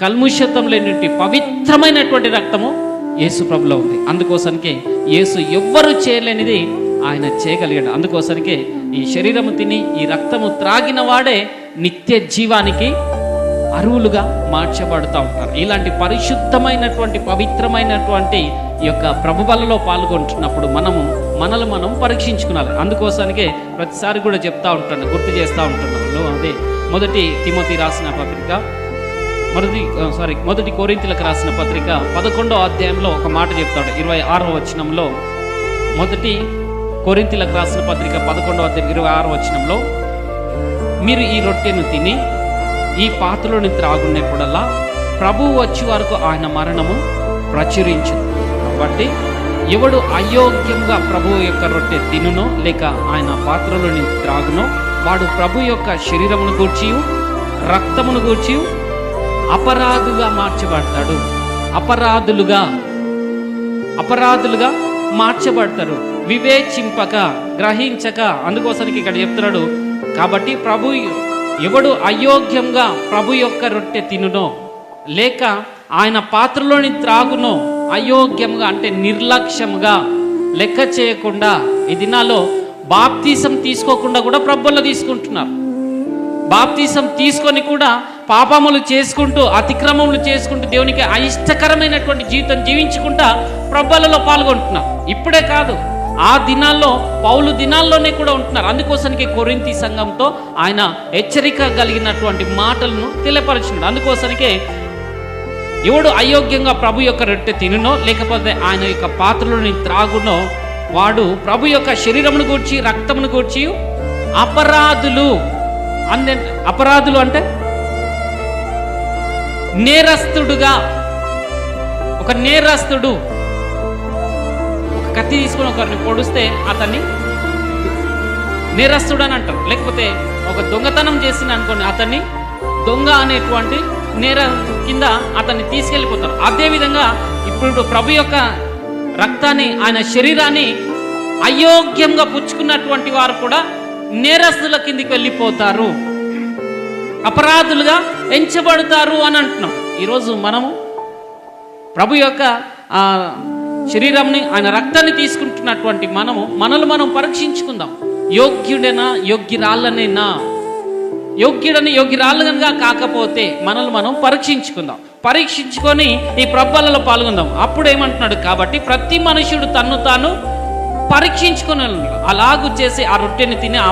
కల్ముషత్వం లేనటువంటి పవిత్రమైనటువంటి రక్తము యేసు ప్రభులో ఉంది. అందుకోసానికే యేసు ఎవ్వరు చేయలేనిది ఆయన చేయగలిగాడు. అందుకోసానికే ఈ శరీరము తిని ఈ రక్తము త్రాగిన వాడే నిత్య జీవానికి అర్హులుగా మార్చబడుతూ ఉంటారు. ఇలాంటి పరిశుద్ధమైనటువంటి పవిత్రమైనటువంటి ఈ యొక్క ప్రభుబలలో పాల్గొంటున్నప్పుడు మనల్ని మనం పరీక్షించుకోవాలి. అందుకోసానికే ప్రతిసారి కూడా చెప్తా ఉంటాను, గుర్తు చేస్తూ ఉంటున్నాను. అదే మొదటి తిమోతి రాసిన పత్రిక మొదటి కొరింథీయులకు రాసిన పత్రిక 11వ అధ్యాయంలో ఒక మాట చెప్తాడు. 26వ వచనంలో, మొదటి కొరింథీయులకు రాసిన పత్రిక 11వ అధ్యాయం 26వ వచనంలో, మీరు ఈ రొట్టెను తిని ఈ పాత్రలోని త్రాగున్నప్పుడల్లా ప్రభువు వచ్చే వరకు ఆయన మరణము ప్రచురించు. కాబట్టి ఎవడు అయోగ్యంగా ప్రభువు యొక్క రొట్టె తినునో లేక ఆయన పాత్రలోని త్రాగునో వాడు ప్రభు యొక్క శరీరమును గూర్చి రక్తమును గూర్చి అపరాధుగా మార్చబడతాడు. అపరాధులుగా మార్చబడతారు, వివేచింపక గ్రహించక. అందుకోసానికి ఇక్కడ చెప్తున్నాడు, కాబట్టి ఎవడు అయోగ్యంగా ప్రభు యొక్క రొట్టె తినునో లేక ఆయన పాత్రలోని త్రాగునో, అయోగ్యంగా అంటే నిర్లక్ష్యంగా లెక్క చేయకుండా, ఈ దినాల్లో బాప్తీసం తీసుకోకుండా కూడా ప్రభువులో తీసుకుంటున్నారు. బాప్తీసం తీసుకొని కూడా పాపములు చేసుకుంటూ అతిక్రమములు చేసుకుంటూ దేవునికి అయిష్టకరమైనటువంటి జీవితం జీవించుకుంటా ప్రభువులలో పాల్గొంటున్నారు. ఇప్పుడే కాదు, ఆ దినాల్లో పౌలు దినాల్లోనే కూడా ఉంటున్నారు. అందుకోసానికి కొరింథీ సంఘంతో ఆయన హెచ్చరిక కలిగినటువంటి మాటలను తెలియపరిచినాడు. అందుకోసానికే ఎవడు అయోగ్యంగా ప్రభు యొక్క రొట్టె తినునో లేకపోతే ఆయన యొక్క పాత్రలోని త్రాగునో వాడు ప్రభు యొక్క శరీరమును గూర్చి రక్తమును గూర్చి అపరాధులు అంటే నేరస్తుడుగా, ఒక నేరస్తుడు ఒక కత్తి తీసుకుని ఒకరిని పొడిస్తే అతన్ని నేరస్తుడు అని అంటారు. లేకపోతే ఒక దొంగతనం చేసిన అనుకోండి, అతన్ని దొంగ అనేటువంటి నేర కింద అతన్ని తీసుకెళ్ళిపోతారు. అదేవిధంగా ఇప్పుడు ప్రభు యొక్క రక్తాన్ని, ఆయన శరీరాన్ని అయోగ్యంగా పుచ్చుకున్నటువంటి వారు కూడా నేరస్తుల కిందికి వెళ్ళిపోతారు, అపరాధులుగా ఎంచబడతారు అని అంటున్నాం. ఈరోజు మనము ప్రభు యొక్క శరీరాన్ని, ఆయన రక్తాన్ని తీసుకుంటున్నటువంటి మనల్ని మనం పరీక్షించుకుందాం. యోగ్యుడైనా యోగ్యురాళ్ళనైనా, యోగ్యురాళ్ళుగా కాకపోతే మనల్ని మనం పరీక్షించుకొని ఈ ప్రభువులలో పాల్గొందాం. అప్పుడు ఏమంటున్నాడు, కాబట్టి ప్రతి మనుషుడు తన్ను తాను పరీక్షించుకొని అలాగూ చేసి ఆ రొట్టెని తిని ఆ